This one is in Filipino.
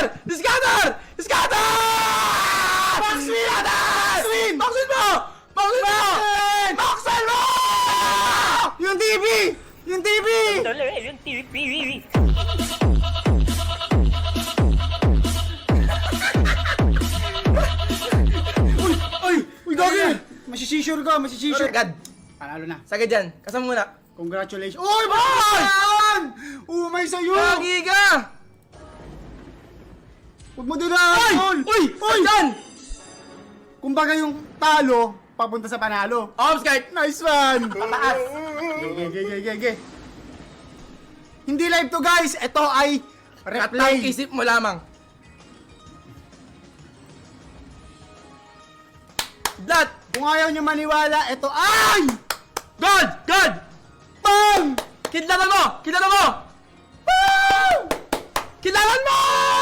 Scatter! Scatter! Scatter! Maxwin! Maxwin! Maxwin mo! Maxwin mo! Maxwin mo! Yung TV! Yung TV! Yung TV. Uy, gagi! Masisisure ka, masisisure. Agad. Panalo na. Sagad dyan. Kasama muna. Congratulations. Uy, bakit? Umay sa'yo! Lagi ka! Huwag mo dilaan, tol! Uy! Uy! Dyan! Kumbaga yung talo, papunta sa panalo. Offside! Nice one! Pataas! Gege. Hindi live to, guys. Ito ay Katang replay. isip mo lamang. Blood! Kung ayaw nyo maniwala, ito ay... God! God! Bang! Kidlaran mo! Kidlaran mo! Woo! Kidlaran mo!